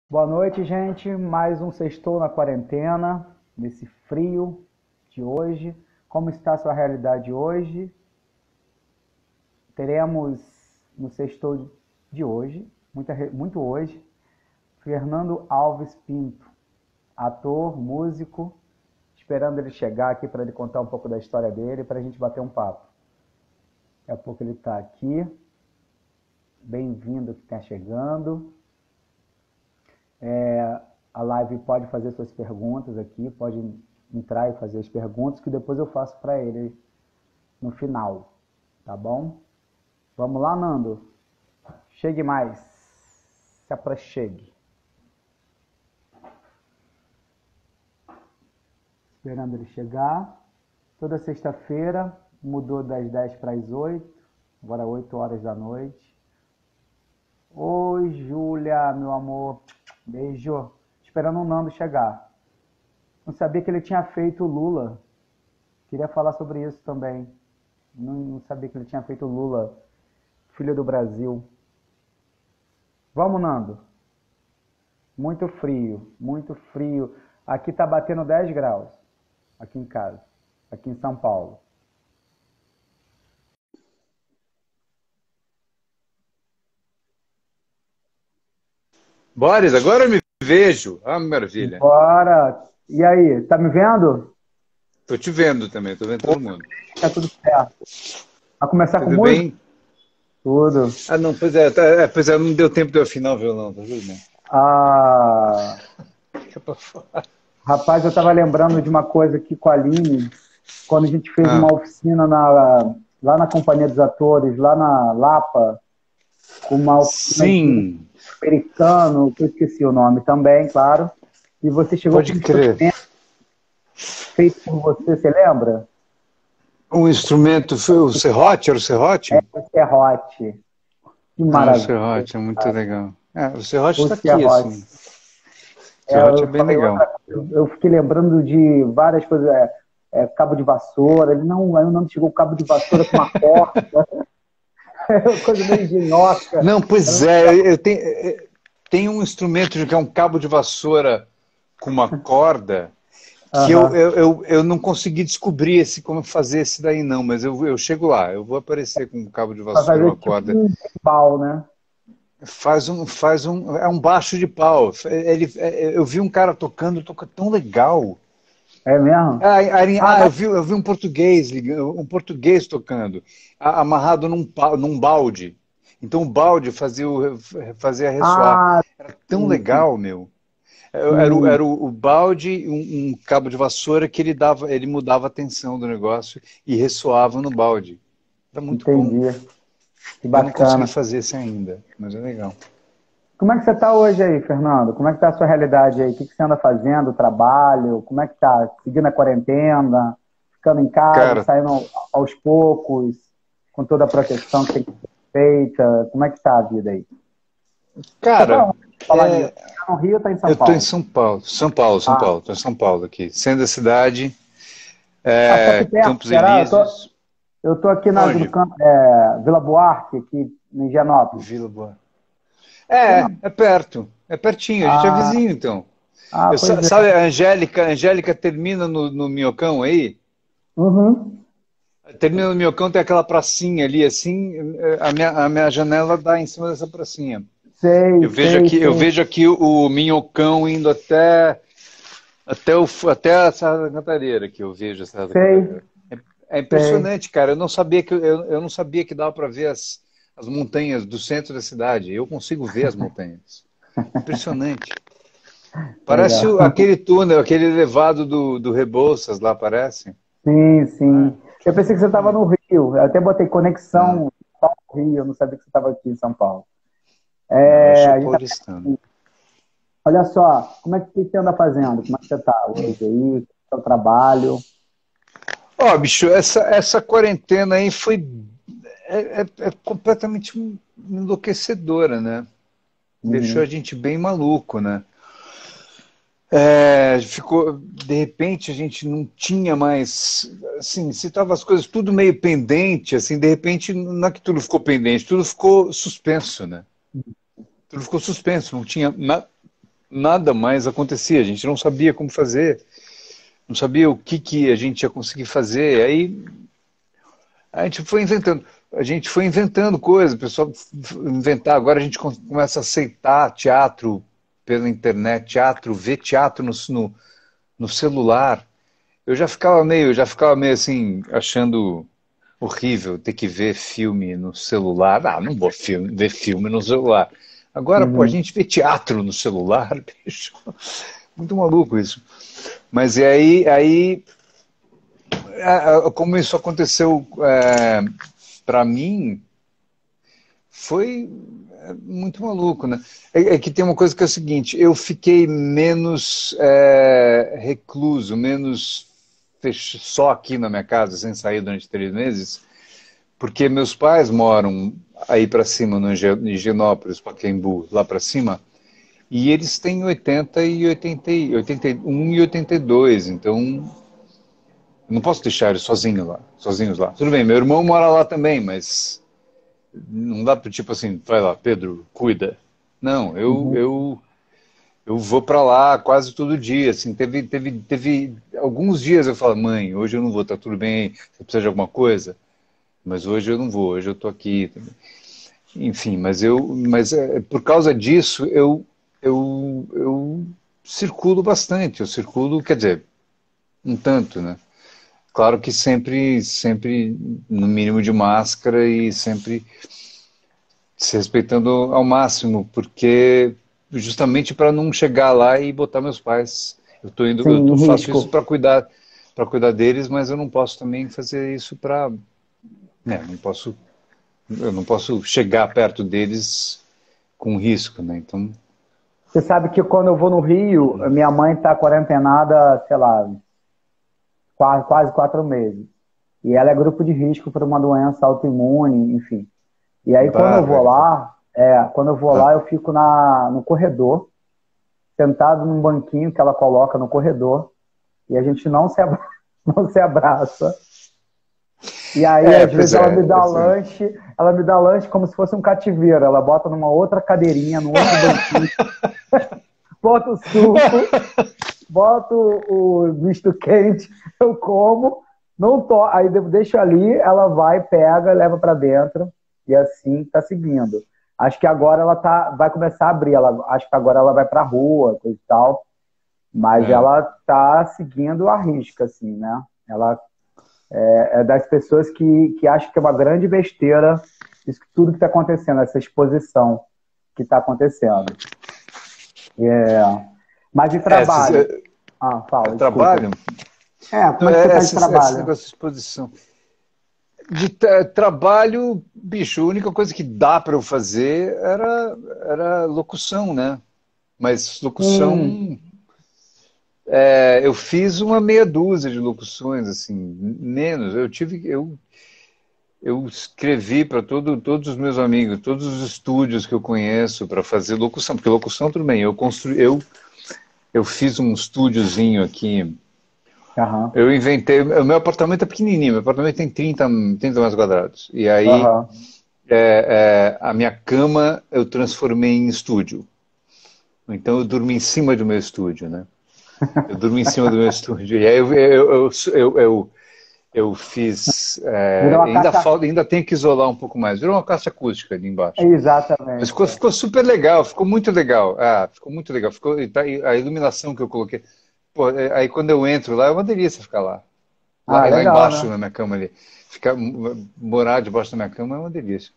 Boa noite, gente. Mais um sextou na quarentena, nesse frio de hoje. Como está a sua realidade hoje? Teremos no sextou de hoje, muito hoje, Fernando Alves Pinto, ator, músico, esperando ele chegar aqui para ele contar um pouco da história dele, para a gente bater um papo. Daqui a pouco ele está aqui. Bem-vindo que está chegando. A live pode fazer suas perguntas aqui, pode entrar e fazer as perguntas que depois eu faço para ele no final, tá bom? Vamos lá, Nando? Chegue mais, se aproxime. Esperando ele chegar. Toda sexta-feira, mudou das 10 para as 8, agora 8 horas da noite. Oi, Júlia, meu amor. Beijo. Esperando o Nando chegar. Não sabia que ele tinha feito Lula. Queria falar sobre isso também. Não sabia que ele tinha feito Lula, filho do Brasil. Vamos, Nando. Muito frio, muito frio. Aqui tá batendo 10 graus. Aqui em casa. Aqui em São Paulo. Boris, agora eu me vejo. Ah, maravilha. Bora! E aí, tá me vendo? Tô te vendo também, tô vendo todo mundo. Tá tudo certo. Vai começar com Tudo música? bem? Tudo. Ah, não, pois é, não deu tempo de eu afinar o violão, tá tudo bem. Ah, Fica pra fora. rapaz, eu tava lembrando de uma coisa aqui com a Aline, quando a gente fez uma Ah, oficina lá na Companhia dos Atores, lá na Lapa, uma oficina de sim, americano, que eu esqueci o nome também, claro. E você chegou com pode um crer. instrumento feito por você, você lembra? Um instrumento foi o serrote? Era o serrote? O serrote. Que Ah, o maravilha. serrote é muito legal. É, o serrote O está aqui, serrote. assim. O serrote é Eu bem falei legal. outra coisa, eu fiquei lembrando de várias coisas, cabo de vassoura, ele não, aí o nome chegou cabo de vassoura com uma corda, coisa meio engenhoca. Não, pois é, tem um instrumento que é um cabo de vassoura com uma corda que Aham. eu não consegui descobrir como fazer esse daí não, mas eu chego lá, eu vou aparecer com um cabo de Pra vassoura, fazer uma tipo corda. um pau, né? É um baixo de pau. Eu vi um cara tocando, toca tão legal. É mesmo? Ah, Eu vi um português tocando, amarrado num balde. Então o balde fazia ressoar. ah, Era tão sim, sim, legal, meu. sim, Era o balde, um cabo de vassoura que ele mudava a tensão do negócio e ressoava no balde. Era muito bom. entendi. Que Eu não consegui bacana. fazer isso ainda, mas é legal. Como é que você tá hoje aí, Fernando? Como é que tá a sua realidade aí? O que que você anda fazendo? Trabalho? Como é que tá? Seguindo a quarentena? Ficando em casa, Cara, saindo aos poucos, com toda a proteção que tem que ser feita? Como é que tá a vida aí? Você tá cara, onde? Falar nisso. Tá no Rio ou tá em São eu tô em Paulo? São Paulo, São Paulo, São Ah, Paulo, tô em São Paulo aqui, centro da cidade, tá aqui perto, Campos será? Elíseos. Eu tô aqui no Onde? campo, Vila Buarque, aqui em Higienópolis. Vila Boa. Sei não. É perto, é pertinho, a gente é Ah, vizinho então. pois é. Sabe a Angélica termina no Minhocão aí? Uhum. Termina no Minhocão, tem aquela pracinha ali, assim, a minha janela dá em cima dessa pracinha. Sei, sei, Eu sei, vejo aqui o Minhocão indo até a Serra da Cantareira, que eu vejo a Serra da sei, Cantareira. É sei. impressionante, cara. Eu não sabia que dava para ver as montanhas do centro da cidade. Eu consigo ver as montanhas. Impressionante. Parece Legal. aquele túnel, aquele elevado do Rebouças lá, parece. Sim, Ah, sim. Eu pensei que você estava no Rio. Eu até botei não, conexão São Paulo, Rio. Eu não sabia que você estava aqui em São Paulo. não, eu É, sou a gente tá- paulistano. Olha só, como é que você anda fazendo? Como é que você está hoje aí? Seu trabalho? Ó, bicho, essa quarentena aí é completamente enlouquecedora, né? Deixou a Uhum. gente bem maluco, né? De repente a gente não tinha mais, assim, se tava as coisas tudo meio pendente, assim, de repente não é que tudo ficou pendente, tudo ficou suspenso, né? Tudo ficou suspenso, não tinha nada mais acontecia. A gente não sabia como fazer, não sabia o que a gente ia conseguir fazer. Aí a gente foi inventando. A gente foi inventando coisas, o pessoal inventar. Agora a gente começa a aceitar teatro pela internet, ver teatro no celular. Eu já ficava meio assim, achando horrível ter que ver filme no celular. Ah, não vou ver filme no celular. Agora, pô, a Uhum. gente vê teatro no celular, bicho. Muito maluco isso. Mas e aí como isso aconteceu para mim, foi muito maluco, né? É que tem uma coisa que é o seguinte, eu fiquei menos recluso, menos só aqui na minha casa, sem sair durante 3 meses, porque meus pais moram aí para cima, no Higienópolis, Pacaembu, lá para cima, e eles têm 80 e 80, 81 e 82, então eu não posso deixar eles sozinhos lá. Tudo bem, meu irmão mora lá também, mas não dá para tipo assim, vai lá, Pedro, cuida. Não, Uhum. eu vou para lá quase todo dia. Assim, teve alguns dias eu falo, mãe, hoje eu não vou, tá tudo bem, você precisa de alguma coisa? Mas hoje eu não vou, hoje eu tô aqui. Enfim, mas por causa disso eu circulo bastante. Eu circulo, quer dizer, um tanto, né? Claro que sempre no mínimo de máscara e sempre se respeitando ao máximo, porque justamente para não chegar lá e botar meus pais. Sim, em Faço isso risco. para cuidar deles, mas eu não posso também fazer isso para, né, eu não posso chegar perto deles com risco, né? Então, Você sabe que quando eu vou no Rio, minha mãe está quarentenada, sei lá, quase 4 meses. E ela é grupo de risco para uma doença autoimune, enfim. E aí barbaridade. quando eu vou Ah. lá, eu fico no corredor, sentado num banquinho que ela coloca no corredor, e a gente não se abraça. E aí, às Pois vezes, é. ela me dá lanche como se fosse um cativeiro. Ela bota numa outra cadeirinha, num outro banquinho, bota o suco, bota o misto quente, eu como, não to aí eu deixo ali, ela vai, pega, leva para dentro, e assim tá seguindo. Acho que agora ela vai começar a abrir, acho que agora ela vai para a rua, coisa e tal, mas É. ela tá seguindo a risca, assim, né? Ela é das pessoas que acham que é uma grande besteira isso, tudo que está acontecendo, essa exposição que está acontecendo. É, mas de trabalho. Ah, fala, desculpa. Trabalho? Como é que você está de Esse trabalho? negócio de exposição. Trabalho, bicho, a única coisa que dá para eu fazer era locução, né? Mas Hum, locução, eu fiz uma meia dúzia de locuções, assim, menos. Eu escrevi para todos os meus amigos, todos os estúdios que eu conheço para fazer locução, porque locução tudo bem. Eu fiz um estúdiozinho aqui. aham, Eu inventei. O meu apartamento é pequenininho, meu apartamento tem 30 metros quadrados. E aí aham. a minha cama eu transformei em estúdio. Então eu durmo em cima do meu estúdio, né? Eu durmo em cima do meu estúdio. E aí eu fiz. Virou uma caixa. Ainda tenho que isolar um pouco mais. Virou uma caixa acústica ali embaixo. Mas Exatamente. ficou super legal, ficou muito legal. Ah, ficou muito legal. E a iluminação que eu coloquei. Pô, aí quando eu entro lá, é uma delícia ficar lá. Ah, Lá legal, embaixo né? na minha cama ali. Morar debaixo da minha cama é uma delícia.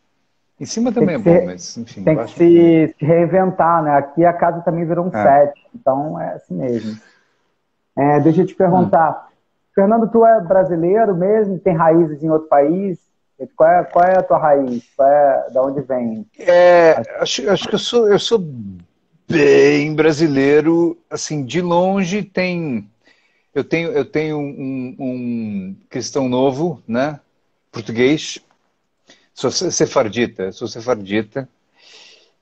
Em cima Tem também é que bom, se, mas enfim, tem que embaixo é se reinventar, né? Aqui a casa também virou um é. set, então é assim mesmo. Deixa eu te Hum. perguntar, Fernando, tu é brasileiro mesmo? Tem raízes em outro país? Qual é a tua raiz? Da onde vem? Acho que eu sou bem brasileiro, assim, de longe eu tenho um cristão novo, né? Português, sou sefardita,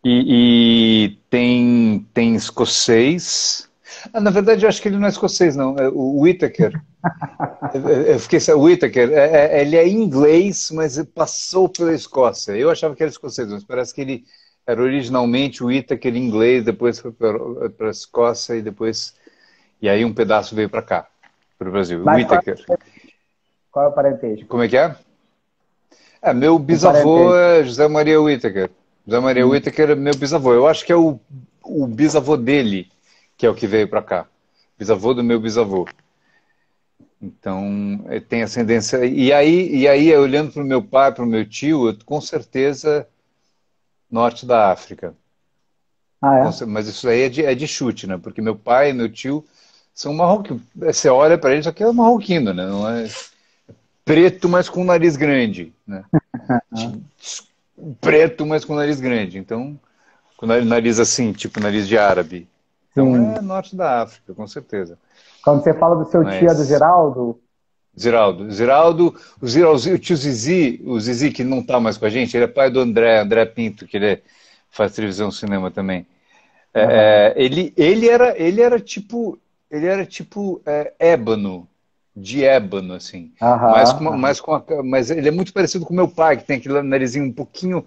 e tem escocês. Ah, na verdade, eu acho que ele não é escocês, não. É o Whittaker. Eu fiquei, o Whittaker, ele é inglês, mas passou pela Escócia. Eu achava que era escocês, mas parece que era originalmente o Whittaker em inglês, depois foi para a Escócia e aí um pedaço veio para cá, para o Brasil. O Mas Whittaker. qual é o parentesco? Como é que é? Meu O bisavô parentesco. é José Maria Whittaker. José Maria Whittaker é meu bisavô. Eu acho que é o bisavô dele que é o que veio para cá. Bisavô do meu bisavô. Então, tem ascendência. E aí olhando para o meu pai, para o meu tio, com certeza, norte da África. Ah, é? Mas isso aí é de chute, né? Porque meu pai e meu tio são marroquinos. Você olha para eles, só que é marroquino, né? Não é preto, mas com nariz grande, né? Tipo, preto, mas com nariz grande. Então, com nariz assim, tipo nariz de árabe. Então Sim. é norte da África, com certeza. Quando você fala do seu tio, é do Mas Geraldo? Ziraldo, o tio Zizi, o Zizi que não está mais com a gente, ele é pai do André Pinto, que faz televisão e cinema também. Aham. Ele era tipo ébano, de ébano, assim. Mas, Aham. com, uma- Aham. mas, com a- mas ele é muito parecido com meu pai, que tem aquele narizinho um pouquinho,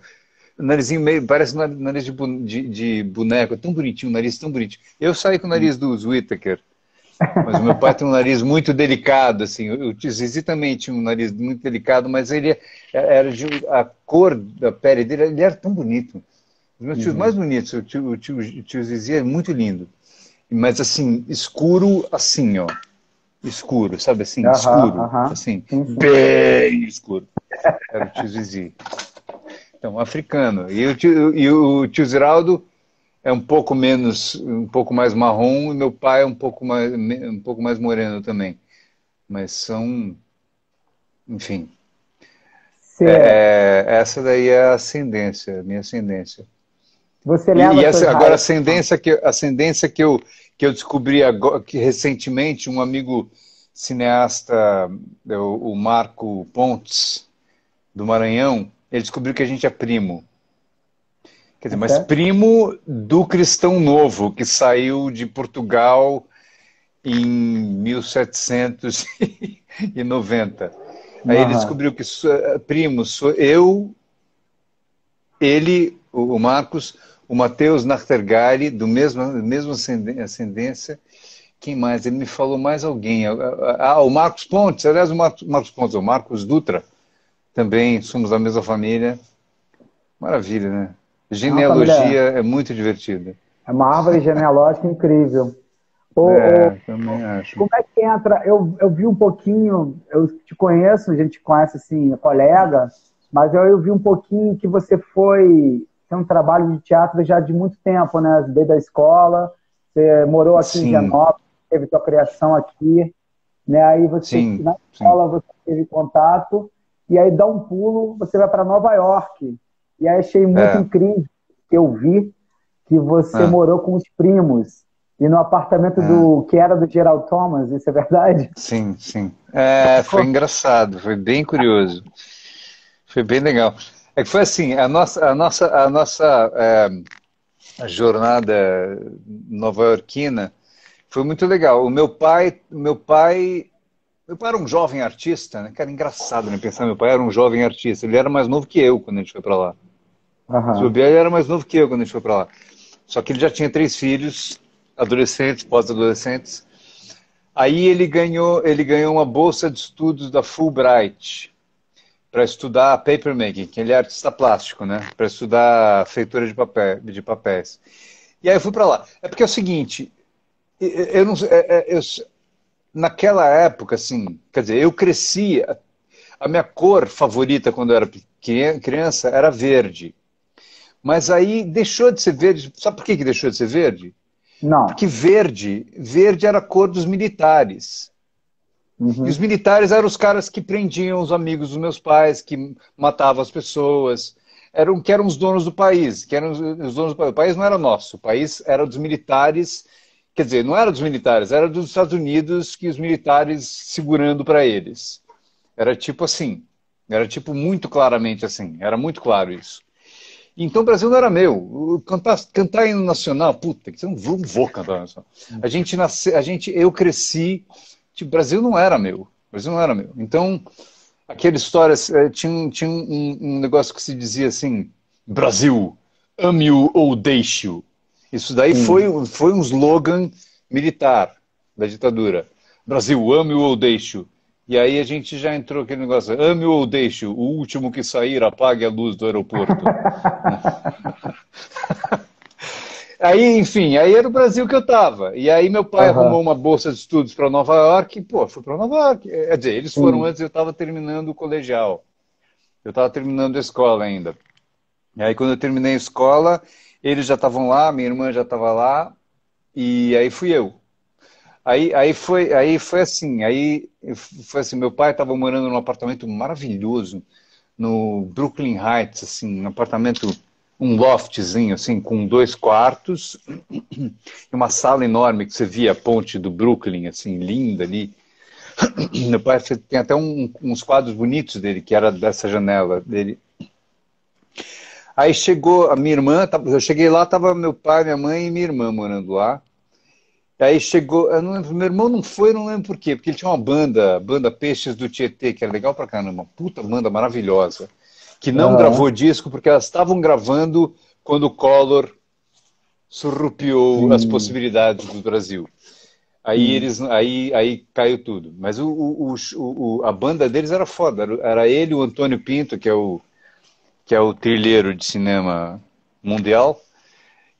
narizinho meio, parece nariz de boneco, é tão bonitinho, um nariz tão bonitinho. Eu saí com o nariz do Whittaker, mas o meu pai tem um nariz muito delicado, assim. O tio Zizi também tinha um nariz muito delicado, mas a cor da pele dele, ele era tão bonito. Os meus tios mais Uhum. bonitos, o tio Zizi é muito lindo. Mas assim, escuro assim, ó. Escuro, sabe assim? Aham. Escuro. Aham. Assim, Sim, sim. bem escuro. Era o tio Zizi. Então, africano. E o tio Ziraldo é um pouco mais marrom, e meu pai é um pouco mais moreno também. Mas são, enfim. Você, Essa daí é a ascendência, a minha ascendência. você E leva suas agora a raízes. ascendência que eu descobri agora, que recentemente um amigo cineasta, o Marco Pontes, do Maranhão, ele descobriu que a gente é primo. Quer dizer, É mas sério? primo do Cristão Novo, que saiu de Portugal em 1790. Aí ele Aham. descobriu que primo sou eu, ele, o Marcos, o Matheus Nachtergaele, do mesmo ascendência. Quem mais? Ele me falou mais alguém. O Marcos Pontes, aliás, o Marcos Pontes, o Marcos Dutra, também somos da mesma família. Maravilha, né? É uma família, Genealogia é muito divertida. é uma árvore genealógica incrível. Também acho. Como é que entra? Eu vi um pouquinho, eu te conheço, a gente conhece assim, colega, mas eu vi um pouquinho que você tem um trabalho de teatro já de muito tempo, né? Desde a escola, você morou aqui em Sim, Genópolis, teve sua criação aqui, né? Aí você, sim, na sim. escola, você teve contato, e aí dá um pulo, você vai para Nova York. E aí achei muito É, incrível que eu vi que você é, morou com os primos e no apartamento é. que era do Gerald Thomas, isso é verdade? Sim, sim. Foi engraçado, foi bem curioso. Foi bem legal. É que foi assim, a jornada nova-iorquina foi muito legal. Meu pai era um jovem artista, né? Cara, engraçado, né? Pensar, meu pai era um jovem artista. Ele era mais novo que eu quando a gente foi para lá. Se Aham. bobear, ele era mais novo que eu quando a gente foi para lá. Só que ele já tinha 3 filhos, adolescentes, pós-adolescentes. Aí ele ganhou uma bolsa de estudos da Fulbright para estudar papermaking, que ele é artista plástico, né? Para estudar feitura de papéis. E aí eu fui para lá. É porque é o seguinte, eu não, naquela época, assim, quer dizer, eu cresci, a minha cor favorita quando eu era criança era verde. Mas aí deixou de ser verde. Sabe por que deixou de ser verde? Porque Não. verde era a cor dos militares. E os Uhum. militares eram os caras que prendiam os amigos dos meus pais, que matavam as pessoas, que eram os donos do país, que eram os donos do país. O país não era nosso, o país era dos militares, quer dizer, não era dos militares, era dos Estados Unidos, que os militares segurando para eles. Era tipo assim, era tipo muito claramente assim, era muito claro isso. Então o Brasil não era meu. Cantar hino nacional, puta, que eu não vou cantar hino nacional. Eu cresci, tipo, o Brasil não era meu. O Brasil não era meu. Então, aquela história, tinha um negócio que se dizia assim, Brasil, ame-o ou deixe-o. Isso daí foi um slogan militar da ditadura. Brasil, ame-o ou deixe-o. E aí a gente já entrou aquele negócio, ame-o ou deixe-o, o último que sair apague a luz do aeroporto. Aí, enfim, aí era o Brasil que eu estava. E aí meu pai arrumou uma bolsa de estudos para Nova York, e, pô, fui para Nova York. Quer dizer, eles foram antes, eu estava terminando o colegial. Eu estava terminando a escola ainda. E aí quando eu terminei a escola, eles já estavam lá, minha irmã já estava lá, e aí fui eu. Aí foi assim, meu pai estava morando num apartamento maravilhoso no Brooklyn Heights, assim, um apartamento, um loftzinho, assim, com 2 quartos e uma sala enorme que você via a ponte do Brooklyn, assim, linda ali. Meu pai tem até uns quadros bonitos dele, que era dessa janela dele. Aí chegou a minha irmã, eu cheguei lá, tava meu pai, minha mãe e minha irmã morando lá. Aí chegou, eu não lembro, meu irmão não foi, não lembro por quê, porque ele tinha uma banda Peixes do Tietê, que era legal pra caramba, uma puta banda maravilhosa, que não gravou disco porque elas estavam gravando quando o Collor surrupiou as Sim, possibilidades do Brasil. sim. Aí caiu tudo. Mas a banda deles era foda, era ele, o Antônio Pinto, que é o trilheiro de cinema mundial,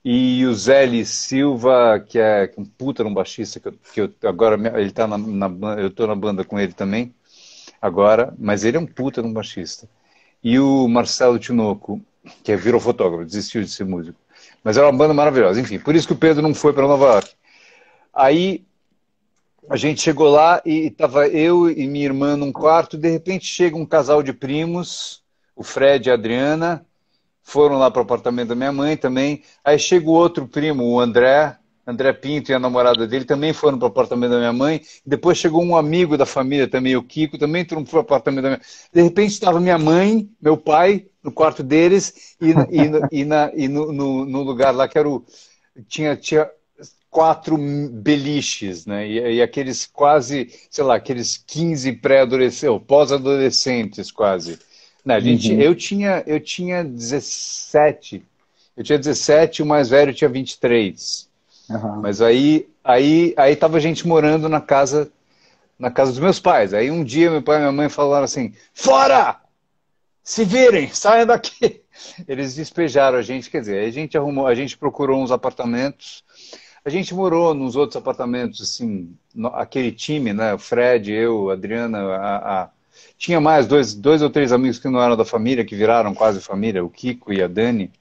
e o Zé Silva, que é um puta um baixista, agora ele tá eu tô na banda com ele também, agora, mas ele é um puta um baixista. E o Marcelo Tinoco, que virou fotógrafo, desistiu de ser músico. Mas era uma banda maravilhosa, enfim, por isso que o Pedro não foi para Nova York. Aí a gente chegou lá e tava eu e minha irmã num quarto, de repente chega um casal de primos, o Fred e a Adriana, foram lá para o apartamento da minha mãe também. Aí chega o outro primo, o André Pinto e a namorada dele também foram para o apartamento da minha mãe. Depois chegou um amigo da família também, o Kiko, também foi para o apartamento da minha mãe. De repente estava minha mãe, meu pai, no quarto deles e no lugar lá que era tinha 4 beliches, né? E aqueles quase, sei lá, aqueles 15 pré-adolescentes, pós-adolescentes quase. Não, eu tinha 17. Eu tinha 17, o mais velho tinha 23. Mas aí tava a gente morando na casa dos meus pais. Aí um dia meu pai e minha mãe falaram assim: "Fora! Se virem, saiam daqui." Eles despejaram a gente, quer dizer, a gente procurou uns apartamentos. A gente morou nos outros apartamentos, assim, aquele time, né? O Fred, eu, a Adriana, tinha mais dois ou três amigos que não eram da família, que viraram quase família, o Kiko e a Dani.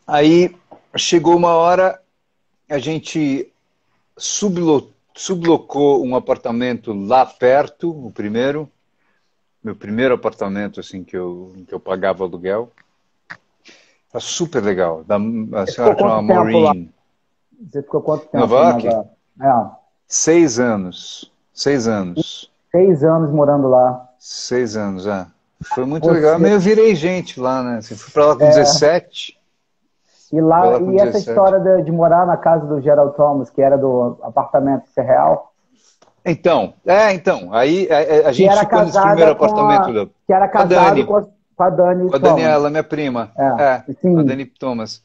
Aí chegou uma hora, a gente sublocou um apartamento lá perto, meu primeiro apartamento assim que eu pagava aluguel. Tá super legal. A Você senhora ficou que chama quanto tempo lá? Maureen. Você ficou quanto Nova tempo em Nova York? York? É, 6 anos. 6 anos. 6 anos morando lá. 6 anos, é. Foi muito legal. Eu Você, meio virei gente lá, né? Assim, fui pra lá com é, 17. e Fui pra lá, lá com e essa 17. história de morar na casa do Gerald Thomas, que era do apartamento, isso é real? Então, aí a Que gente era ficou nesse casada primeiro com apartamento que era com a casado Dani, com a Dani com a Thomas. Daniela, minha prima. É, Com a sim. Dani Thomas.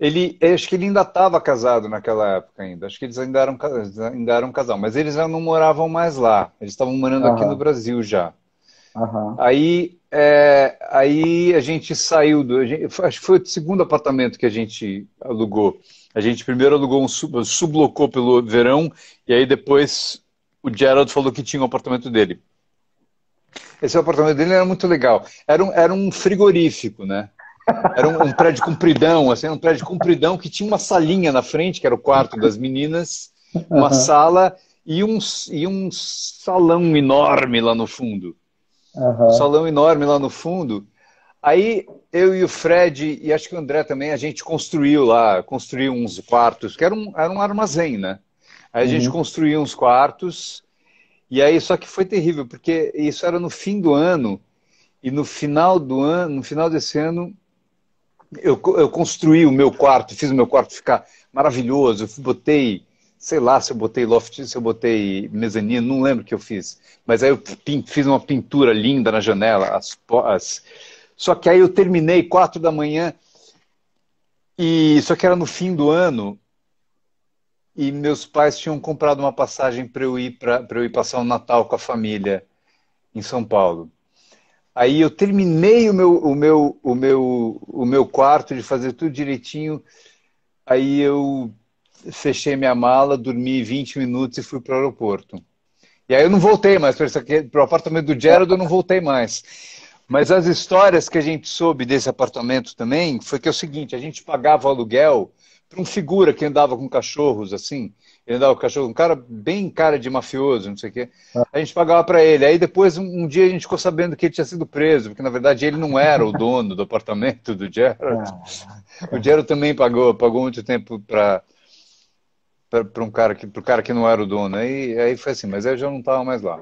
Eu acho que ele ainda estava casado naquela época ainda. Acho que eles ainda eram casal, mas eles já não moravam mais lá. Eles estavam morando aqui no Aham, Brasil já. aham. Aí a gente saiu acho que foi o segundo apartamento que a gente alugou. A gente primeiro alugou sublocou pelo verão, e aí depois o Gerald falou que tinha um apartamento dele. Esse apartamento dele era muito legal. Era um frigorífico, né? Era um prédio compridão, assim, um prédio compridão que tinha uma salinha na frente, que era o quarto das meninas, uma Aham, sala e um salão enorme lá no fundo. Um aham. salão enorme lá no fundo. Aí eu e o Fred, e acho que o André também, a gente construiu uns quartos, que era um armazém, né? Aí a gente Uhum. construiu uns quartos, e aí só que foi terrível, porque isso era no fim do ano, e no final do ano, no final desse ano, eu construí o meu quarto, fiz o meu quarto ficar maravilhoso, eu botei, sei lá se eu botei loft, se eu botei mezanino, não lembro o que eu fiz, mas aí eu fiz uma pintura linda na janela, Só que aí eu terminei 4 da manhã, e só que era no fim do ano, e meus pais tinham comprado uma passagem para eu ir passar o Natal com a família em São Paulo. Aí eu terminei o meu quarto de fazer tudo direitinho. Aí eu fechei minha mala, dormi 20 minutos e fui para o aeroporto. E aí eu não voltei mais para o apartamento do Gerald, eu não voltei mais. Mas as histórias que a gente soube desse apartamento também foi que é o seguinte, a gente pagava o aluguel para um figura que andava com cachorros, assim. Ele andava com cachorro, um cara bem cara de mafioso, não sei o quê. A gente pagava para ele. Aí depois, um dia, a gente ficou sabendo que ele tinha sido preso, porque na verdade ele não era o dono do apartamento do Gerald. O Gerald também pagou muito tempo para um cara que não era o dono. Aí foi assim, mas eu já não estava mais lá.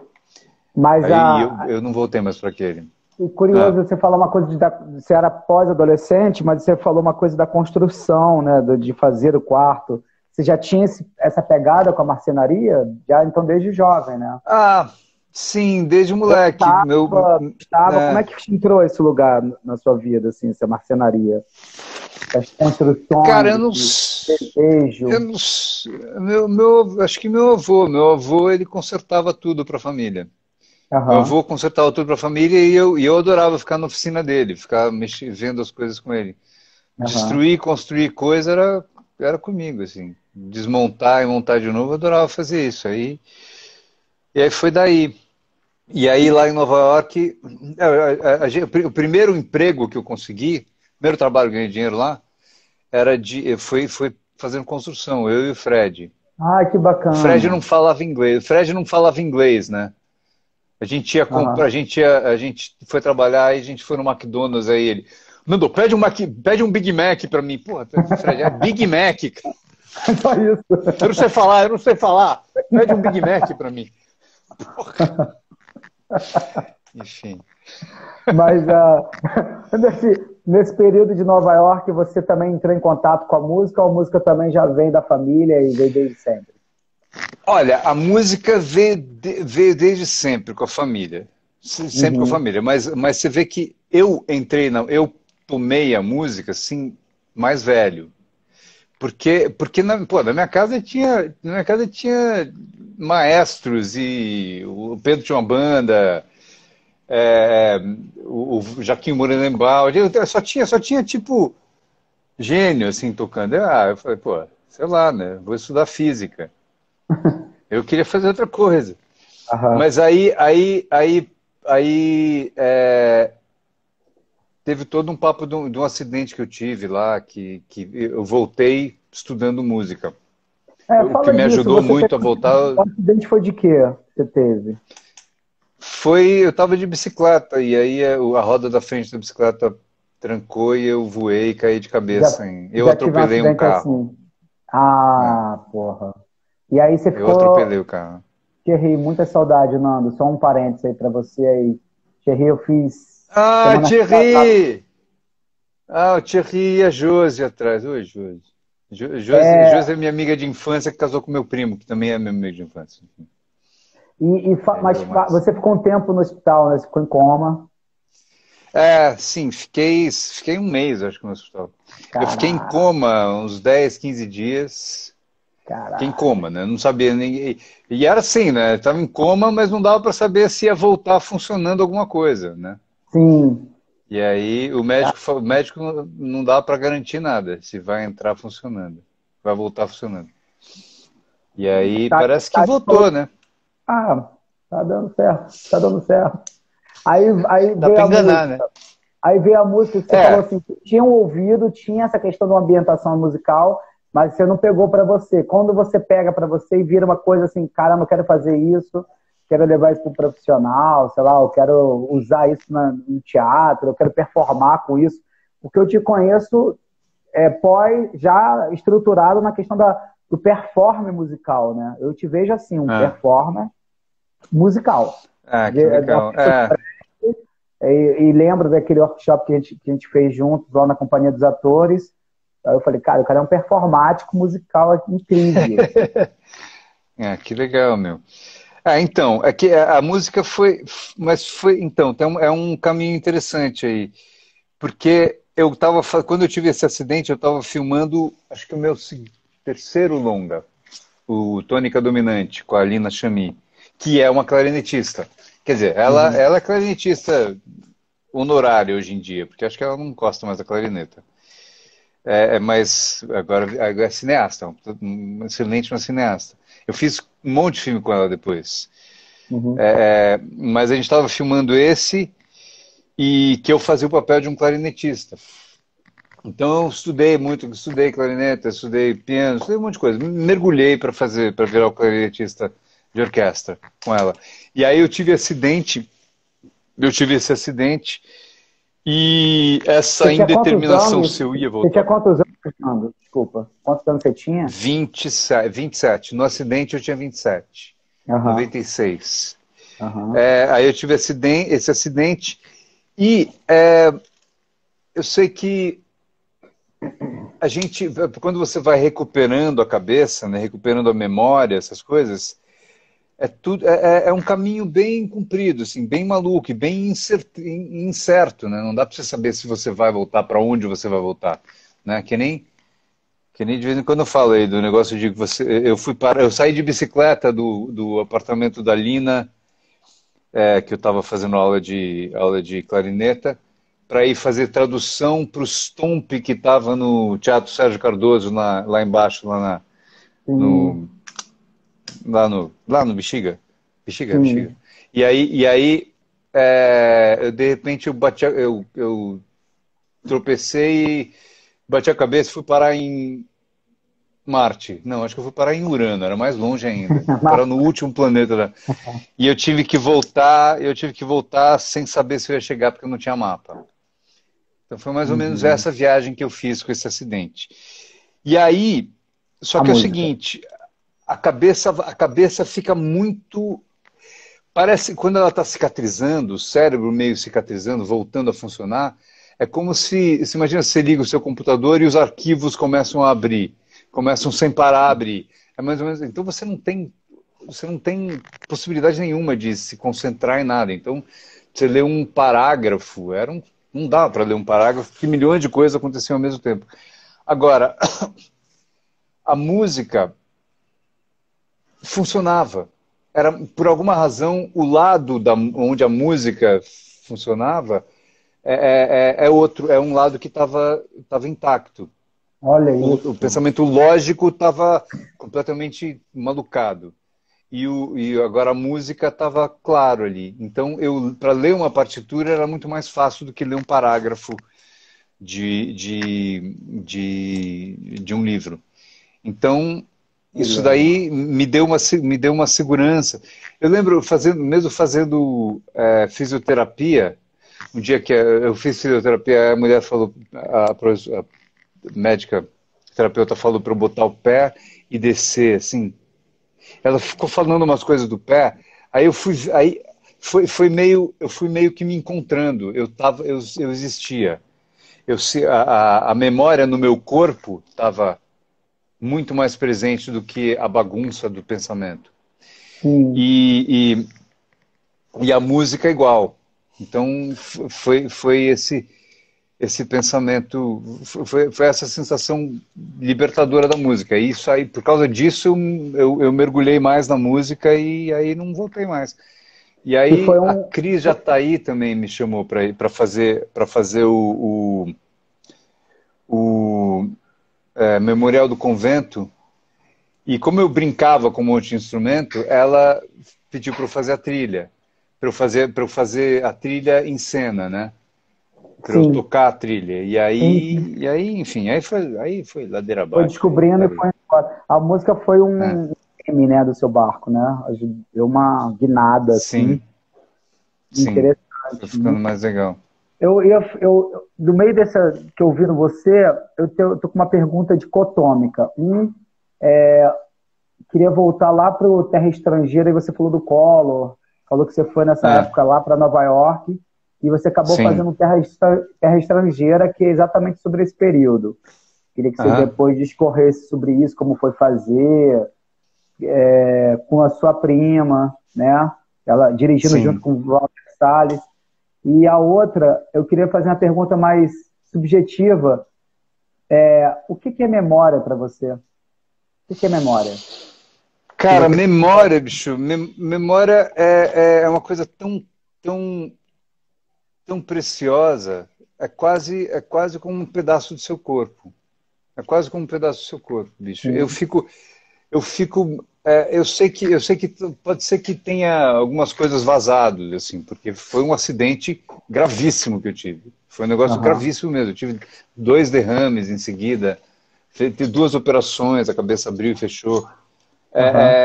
Mas Aí eu não voltei mais para aquele. E curioso, você falou uma coisa você era pós-adolescente, mas você falou uma coisa da construção, né, de fazer o quarto. Você já tinha essa pegada com a marcenaria? Já, então, desde jovem, né? Ah, sim, desde moleque. Como é que entrou esse lugar na sua vida, assim, essa marcenaria? As construções, cara, eu não, desejo. acho que meu avô, ele consertava tudo para a família. Meu Aham, avô consertava tudo para a família e eu adorava ficar na oficina dele, ficar vendo as coisas com ele. aham. Destruir, construir coisa era comigo, assim. Desmontar e montar de novo, eu adorava fazer isso. E aí foi daí. E aí lá em Nova York, o primeiro emprego que eu consegui, o primeiro trabalho que eu ganhei dinheiro lá, foi fazendo construção, eu e o Fred. Ai, que O Fred não bacana. falava inglês, né? A gente ia comprar, Aham. a gente foi trabalhar e a gente foi no McDonald's, aí ele, Nando, pede um Big Mac pra mim. Porra, Fred, é Big Mac. Só isso. Eu não sei falar. Pede um Big Mac pra mim. Porra. Enfim. Mas nesse período de Nova York, você também entrou em contato com a música ou a música também já vem da família e veio desde sempre? Olha, a música veio desde sempre com a família. Sempre com a Uhum. família. Mas você vê que eu tomei a música, assim, mais velho. Porque na minha casa tinha maestros e o Pedro tinha uma banda, é, o Jaquim Morelenbaum, só tinha tipo gênio assim tocando. Eu falei, pô, sei lá, né? Vou estudar física. Eu queria fazer outra coisa. Aham. Mas aí teve todo um papo de um acidente que eu tive lá, que eu voltei estudando música. O que Fala me disso, ajudou você teve muito a voltar um acidente foi de quê que você teve? eu estava de bicicleta e aí a roda da frente da bicicleta trancou e eu voei e caí de Já, cabeça. Eu já tive um atropelei um acidente carro. assim. Né? Ah, porra. E aí você Eu atropelei ficou. o carro. Thierry, muita saudade, Nando. Só um parênteses aí pra você aí. Thierry, eu fiz Ah, semana passada. Thierry! Ah, o Thierry e a Josi atrás. Oi, Josi. Josi É, é minha amiga de infância que casou com meu primo, que também é meu amigo de infância. mas Entendeu? Mas... você ficou um tempo no hospital, né? Você ficou em coma. Sim, fiquei um mês, acho que no hospital. Eu fiquei em Caraca, coma uns 10, 15 dias. Fiquei em caraca. coma, né? Não sabia nem. E era assim, né? Estava em coma, mas não dava para saber se ia voltar funcionando alguma coisa, né? Sim. E aí o médico não dá para garantir nada se vai entrar funcionando, vai voltar funcionando. E aí Tá, parece que tá, falou, voltou, né? tá dando certo, tá dando certo. Aí Dá veio para a enganar, música. né? Aí veio a música que você falou É, assim, que tinha um ouvido, tinha essa questão da ambientação musical, mas você não pegou para você. Quando você pega para você e vira uma coisa assim, caramba, eu quero fazer isso, quero levar isso para o profissional, sei lá, eu quero usar isso no teatro, eu quero performar com isso, porque eu te conheço pós já estruturado na questão do performance musical, né? Eu te vejo assim, um ah, performer musical. que legal. E lembro daquele workshop que a gente fez juntos lá na Companhia dos Atores. Aí eu falei, cara, o cara é um performático musical incrível. Que legal, meu. Então, é que a música foi, mas foi, então, é um caminho interessante aí. porque quando eu tive esse acidente, eu estava filmando, acho que o meu terceiro longa, o Tônica Dominante, com a Lina Chamy, que é uma clarinetista. Quer dizer, ela é clarinetista honorária hoje em dia, porque acho que ela não gosta mais da clarineta. Mas agora é cineasta, uma excelente cineasta. Eu fiz um monte de filme com ela depois. Mas a gente estava filmando esse e que eu fazia o papel de um clarinetista. Então eu estudei clarineta, estudei piano, estudei um monte de coisa. Mergulhei para virar o clarinetista de orquestra com ela. E aí eu tive esse acidente e essa indeterminação se eu ia voltar. Você tinha quantos anos, Fernando? Desculpa. Quantos anos você tinha? 27. No acidente eu tinha 27. 96. Aí eu tive esse acidente e eu sei que a gente, quando você vai recuperando a cabeça, né, recuperando a memória, essas coisas, é um caminho bem comprido, assim, bem maluco, bem incerto, né? Não dá para você saber se você vai voltar, para onde você vai voltar, né? Que nem de vez em quando eu falo aí do negócio de que eu saí de bicicleta do apartamento da Lina, que eu estava fazendo aula de clarineta, para ir fazer tradução para o Stomp que estava no Teatro Sérgio Cardoso, lá embaixo, lá no Bexiga. Bexiga. E aí de repente eu tropecei, bati a cabeça e fui parar em Marte. Não, acho que eu fui parar em Urano, era mais longe ainda. Parar no último planeta. E eu tive que voltar sem saber se eu ia chegar, porque eu não tinha mapa. Então foi mais ou menos essa viagem que eu fiz com esse acidente. E aí, só que é o seguinte, a cabeça fica muito... Parece, quando ela está cicatrizando, o cérebro meio cicatrizando, voltando a funcionar, é como se imagina, você liga o seu computador e os arquivos começam a abrir, começam sem parar a abrir. É mais ou menos, então você não tem possibilidade nenhuma de se concentrar em nada. Então, você lê um parágrafo, não dá para ler um parágrafo, porque milhões de coisas aconteciam ao mesmo tempo. Agora, a música funcionava. Por alguma razão, o lado onde a música funcionava é um lado que estava intacto. Olha isso. O pensamento lógico estava completamente malucado. E agora a música estava claro ali. Então, para ler uma partitura era muito mais fácil do que ler um parágrafo de um livro. Então, isso daí me deu uma segurança. Eu lembro, fazendo fisioterapia, um dia que eu fiz fisioterapia, a mulher falou, a médica, a terapeuta falou para eu botar o pé e descer, assim. Ela ficou falando umas coisas do pé, aí eu fui meio que me encontrando. Eu existia. A memória no meu corpo estava muito mais presente do que a bagunça do pensamento. E a música igual. Então foi esse pensamento, foi essa sensação libertadora da música. E isso aí, por causa disso, eu mergulhei mais na música e aí não voltei mais. E aí a Cris Jataí também me chamou para fazer o Memorial do Convento. E como eu brincava com um monte de instrumento, ela pediu para eu fazer a trilha. Para eu fazer a trilha em cena, né? Para eu tocar a trilha. E aí, enfim, aí foi ladeira abaixo. Foi descobrindo e foi embora. A música foi um meme, né, do seu barco, né? Deu uma guinada, assim. Sim. Interessante. Foi ficando mais legal. No meio dessa que eu vi no você, eu tô com uma pergunta dicotômica. Queria voltar lá para o Terra Estrangeira, e você falou do Collor, falou que você foi nessa época lá para Nova York, e você acabou fazendo Terra Estrangeira, que é exatamente sobre esse período. Queria que você depois discorresse sobre isso, como foi fazer, com a sua prima, né? Ela dirigindo junto com o Walter Salles. E a outra, eu queria fazer uma pergunta mais subjetiva. O que que é memória para você? O que que é memória? Se Cara, você... memória, bicho, memória é uma coisa tão, tão preciosa, é quase como um pedaço do seu corpo. É quase como um pedaço do seu corpo, bicho. Sim. Eu sei que pode ser que tenha algumas coisas vazadas, assim, porque foi um acidente gravíssimo que eu tive. Foi um negócio Aham, gravíssimo mesmo. Eu tive 2 derrames em seguida, tive 2 operações, a cabeça abriu e fechou. aham.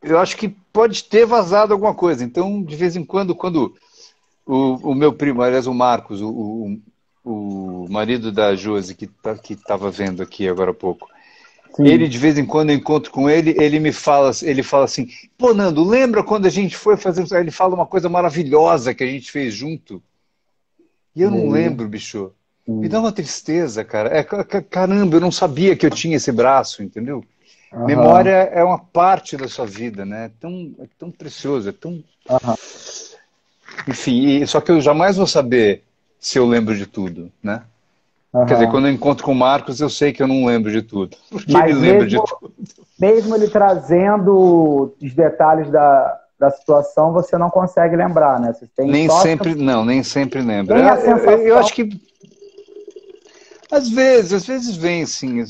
Eu acho que pode ter vazado alguma coisa. Então, de vez em quando, quando o meu primo, aliás, o Marcos, o marido da Josi, que estava vendo aqui agora há pouco, ele, Sim. de vez em quando, eu encontro com ele, ele fala assim, pô, Nando, lembra quando a gente foi fazer... Ele fala uma coisa maravilhosa que a gente fez junto. E eu E não aí? lembro, bicho. Me dá Sim. uma tristeza, cara. Caramba, eu não sabia que eu tinha esse braço, entendeu? Memória Aham, é uma parte da sua vida, né? É tão precioso, é tão... aham, Enfim, só que eu jamais vou saber se eu lembro de tudo, né? Quer dizer, aham. quando eu encontro com o Marcos, eu sei que eu não lembro de tudo, porque ele Mas lembra de mesmo, tudo. mesmo ele trazendo os detalhes da situação, você não consegue lembrar, né? Você tem Nem só sempre, não, nem sempre lembra. nem a Eu sensação. acho que às vezes vem sim,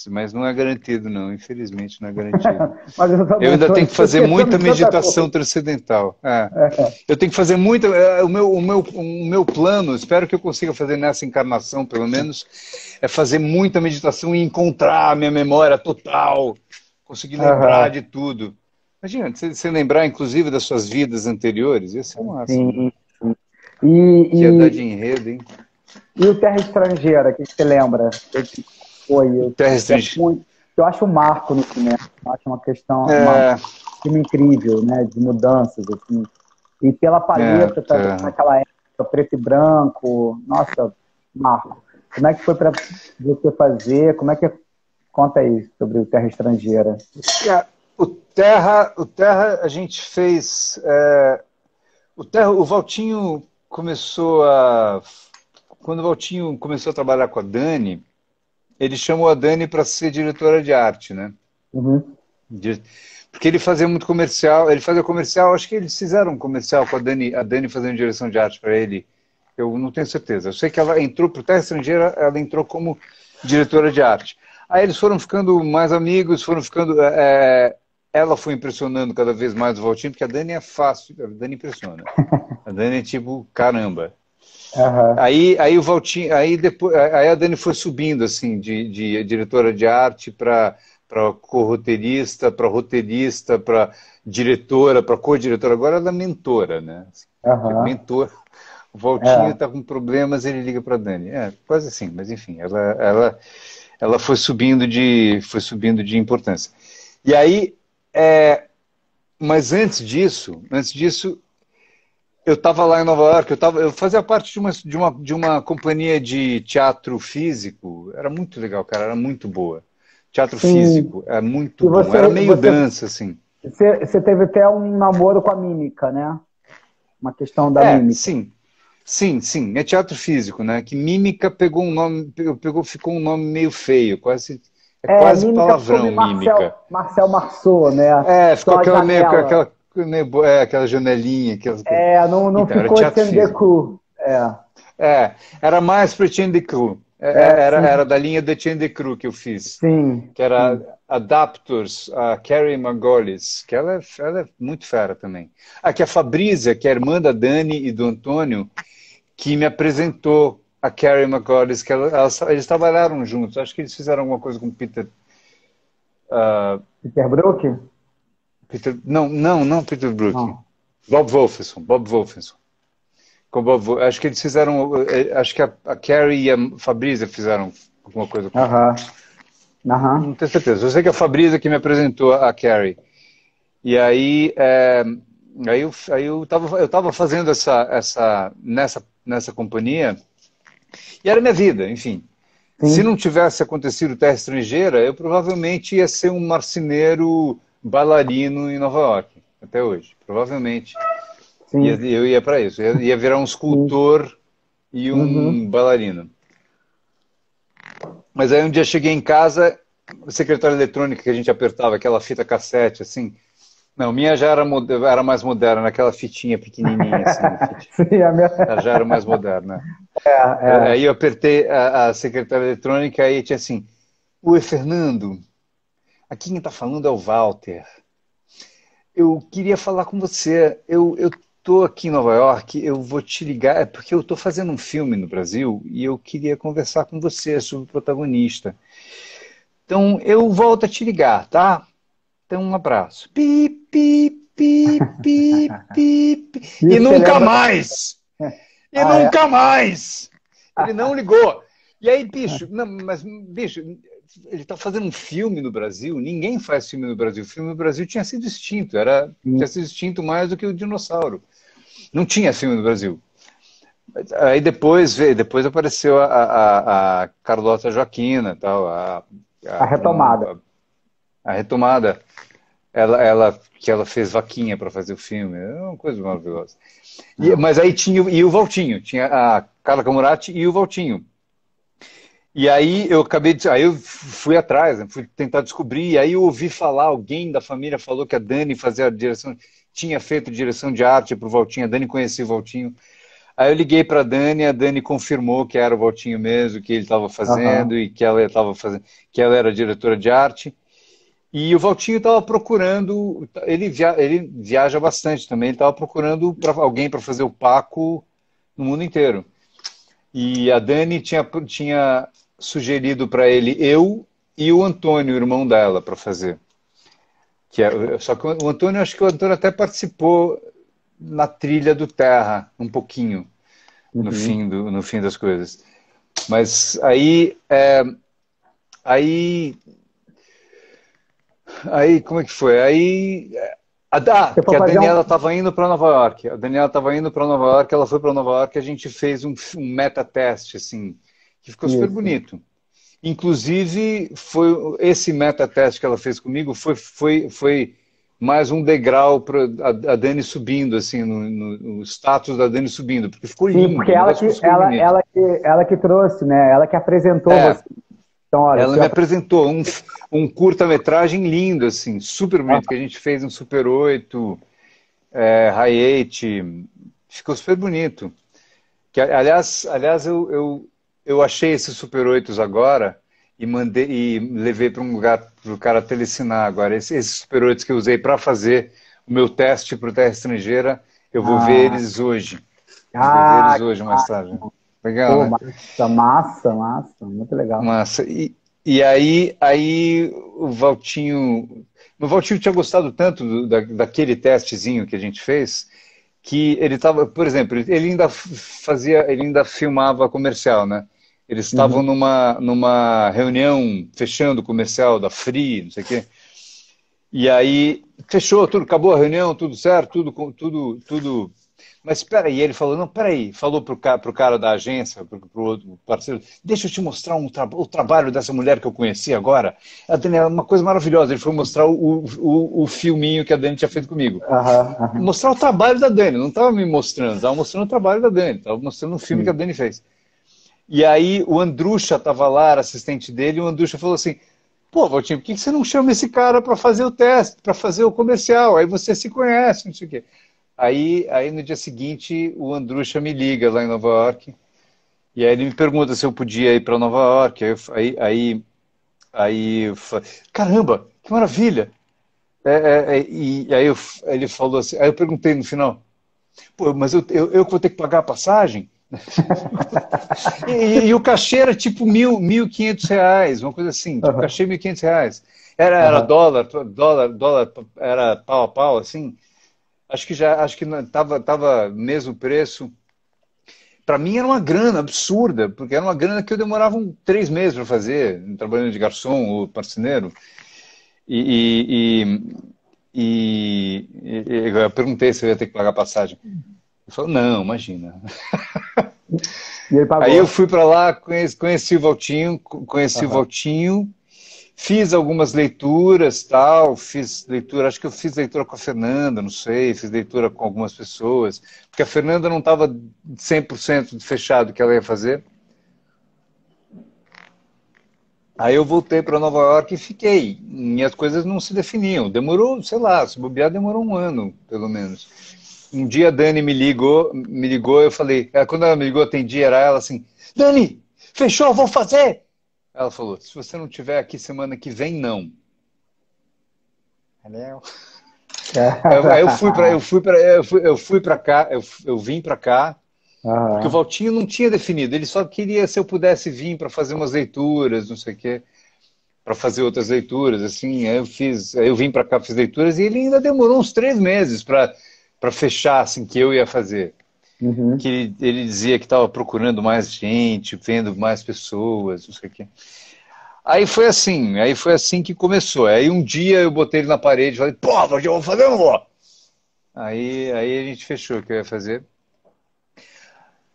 mas não é garantido, não. Infelizmente, não é garantido. Mas eu Eu também ainda estou tenho que fazer pensando muita em tanta meditação coisa. transcendental. Eu tenho que fazer muita. O meu plano, espero que eu consiga fazer nessa encarnação, pelo menos, é fazer muita meditação e encontrar a minha memória total, conseguir lembrar Aham, de tudo. Imagina, você lembrar, inclusive, das suas vidas anteriores, ia ser o máximo, né? sim. E, Que ia dar e, de enredo, hein? e o Terra Estrangeira, o que você lembra? Que foi? O Terra É Estrangeira. muito, eu acho um marco no cinema. Eu acho uma questão, uma É, filme incrível, né? De mudanças, assim. E pela palheta também, tá. naquela época, preto e branco. Nossa, marco. Como é que foi para você fazer? Como é que conta aí sobre o Terra Estrangeira? O Terra a gente fez. O Valtinho começou a. Quando o Valtinho começou a trabalhar com a Dani, ele chamou a Dani para ser diretora de arte, né? Uhum. Di- Porque ele fazia muito comercial, ele fazia comercial, acho que eles fizeram um comercial com a Dani fazendo direção de arte para ele. Eu não tenho certeza. Eu sei que ela entrou para o Terra Estrangeira, ela entrou como diretora de arte. Aí eles foram ficando mais amigos, foram ficando. Ela foi impressionando cada vez mais o Valtinho, porque a Dani é fácil, a Dani impressiona. A Dani é tipo, caramba. Aham. Aí o Valtinho, aí a Dani foi subindo assim de diretora de arte para co-roteirista, para diretora, para co-diretora. Agora ela é mentora, né? Porque Aham. mentor, o Valtinho É. está com problemas, ele liga para a Dani. É, quase assim, mas enfim, ela foi subindo de importância. E aí, mas antes disso, eu estava lá em Nova York, eu fazia parte de uma companhia de teatro físico. Era muito legal, cara, era muito boa. Teatro Sim. físico, é muito E bom. Era você, meio você, dança, assim. você teve até um namoro com a mímica, né? Uma questão da É, mímica. sim. Sim, sim, é teatro físico, né? Que mímica pegou um nome, ficou um nome meio feio, é É, quase mímica ficou palavrão, meio Marcel, mímica. Marcel Marceau, né? Ficou Só a aquela meio, janela. aquela janelinha, aquelas coisas. Não Então, era ficou teatro físico. Sendeku. Era mais para Etienne Decroux. Era Sim, da linha de Etienne Decroux que eu fiz, sim, que era sim. Adaptors, a Carrie Margolis, que ela é muito fera também. Que a Fabrícia, que é a irmã da Dani e do Antônio, que me apresentou a Carrie Margolis, que eles trabalharam juntos. Acho que eles fizeram alguma coisa com o Peter. Peter Brook? Não, não, não Peter Brook. Não. Bob Wolfenson. Acho que eles fizeram. Acho que a Carrie e a Fabrícia fizeram alguma coisa com ele. Aham, Não aham, tenho certeza. Eu sei que a Fabrícia que me apresentou a Carrie. E aí eu tava fazendo nessa companhia, e era minha vida, enfim. Se não sim. tivesse acontecido Terra Estrangeira, eu provavelmente ia ser um marceneiro bailarino em Nova York, até hoje. Provavelmente. sim, Eu ia para isso. Eu ia virar um sim. escultor e Uhum. um bailarino. Mas aí um dia cheguei em casa, a secretária eletrônica que a gente apertava, aquela fita cassete, assim. Não, minha já era, era mais moderna, aquela fitinha pequenininha, assim. Sim, a minha... Ela já era mais moderna. é. Aí eu apertei a secretária eletrônica e tinha assim: Oi, Fernando, aqui quem está falando é o Walter. Eu queria falar com você. Eu tô aqui em Nova York, eu vou te ligar, é porque eu tô fazendo um filme no Brasil e eu queria conversar com você sobre o protagonista. Então eu volto a te ligar, tá? Então um abraço. Pi, pi, pi, pi, pi, pi. E Isso você nunca lembra? mais! E Ah, é. nunca mais! Ele não ligou. E aí, bicho, não, mas, bicho, ele está fazendo um filme no Brasil, ninguém faz filme no Brasil. O filme no Brasil tinha sido extinto, tinha sido extinto mais do que o dinossauro. Não tinha filme no Brasil. Aí depois apareceu a Carlota Joaquina, tal, A retomada. a retomada. Que ela fez vaquinha para fazer o filme, é uma coisa maravilhosa. Mas aí tinha e o Valtinho, tinha a Carla Camurati e o Valtinho. E aí eu aí eu fui atrás, né, fui tentar descobrir, e aí eu ouvi falar, alguém da família falou que a Dani fazia a direção, tinha feito direção de arte para o Valtinho, a Dani conhecia o Valtinho. Aí eu liguei para a Dani confirmou que era o Valtinho mesmo, que ele estava fazendo Aham. e que ela estava fazendo, que ela era diretora de arte. E o Valtinho estava procurando, ele viaja bastante também, ele estava procurando alguém para fazer o Paco no mundo inteiro. E a Dani tinha sugerido para ele eu e o Antônio, o irmão dela, para fazer. Só que o Antônio, acho que o Antônio até participou na trilha do Terra, um pouquinho, Uhum. no fim das coisas. Mas aí, aí, como é que foi? Você Que for a fazer Daniela um. estava indo para Nova York. A Daniela estava indo para Nova York, ela foi para Nova York, a gente fez um meta-teste, assim, que ficou super Isso. bonito. Inclusive, foi esse meta-teste que ela fez comigo foi mais um degrau para a Dani subindo, assim, no status da Dani subindo, porque ficou Sim, porque lindo, o negócio ficou super bonito. ela que trouxe, né? Ela que apresentou É, você. Então, olha, ela se eu... me apresentou um curta-metragem lindo, assim, super bonito, que a gente fez um Super 8, High 8, ficou super bonito. Aliás eu achei esses Super 8 agora e mandei e levei para um lugar para o cara telecinar agora. Esses Super 8 que eu usei para fazer o meu teste para o Terra Estrangeira, eu vou ver Ah, eles hoje. Vou ver eles ah, hoje mais tarde. Legal, pô, né? massa, massa, massa, muito legal. Massa. E aí o Valtinho tinha gostado tanto daquele testezinho que a gente fez, que ele estava, por exemplo, ele ainda filmava comercial, né? Eles estavam Uhum. numa reunião fechando o comercial da Free, não sei o quê. E aí fechou tudo, acabou a reunião, tudo certo, tudo. Mas espera aí, ele falou, não, espera aí, falou pro cara da agência, pro outro parceiro, deixa eu te mostrar o trabalho dessa mulher que eu conheci agora. A Dani é uma coisa maravilhosa, ele foi mostrar o filminho que a Dani tinha feito comigo. Aham, aham. Mostrar o trabalho da Dani, não estava me mostrando, estava mostrando o trabalho da Dani, estava mostrando um filme que a Sim. Dani fez. E aí o Andrucha estava lá, era assistente dele, e o Andrucha falou assim, pô, Valtinho, por que você não chama esse cara para fazer o teste, para fazer o comercial? Aí você se conhece, não sei o quê. Aí no dia seguinte o Andrucha me liga lá em Nova York, e aí ele me pergunta se eu podia ir para Nova York. Aí eu falei, caramba, que maravilha! E aí ele falou assim, aí eu perguntei no final, pô, mas eu que vou ter que pagar a passagem? E o cachê era tipo R$ 1.500, uma coisa assim, tipo, Aham, cachê R$ 1.500. Era aham. dólar era pau a pau, assim. Acho que tava mesmo preço. Para mim era uma grana absurda, porque era uma grana que eu demorava 3 meses para fazer, trabalhando de garçom ou marceneiro. E, eu perguntei se eu ia ter que pagar passagem. Ele falou, não, imagina. E ele Aí eu pagou. fui para lá, conheci o Valtinho, Fiz algumas leituras, tal, fiz leitura, acho que eu fiz leitura com a Fernanda, não sei, fiz leitura com algumas pessoas, porque a Fernanda não estava 100% fechado que ela ia fazer. Aí eu voltei para Nova York e fiquei. E as coisas não se definiam. Demorou, sei lá, se bobear, demorou um ano, pelo menos. Um dia a Dani me ligou, eu falei, quando ela me ligou, atendi, era ela assim, Dani, fechou, vou fazer. Ela falou, se você não estiver aqui semana que vem, não. Entendeu? Aí eu fui para cá, eu vim para cá, porque o Aham. Valtinho não tinha definido, ele só queria se eu pudesse vir para fazer umas leituras, não sei o quê, para fazer outras leituras, assim, aí eu vim para cá, fiz leituras, e ele ainda demorou uns 3 meses para fechar, assim, que eu ia fazer. Que Uhum. ele dizia que estava procurando mais gente, vendo mais pessoas, não sei o quê. Aí foi assim que começou. Aí um dia eu botei ele na parede e falei, pô, eu vou fazer ou não vou? Aí a gente fechou o que eu ia fazer.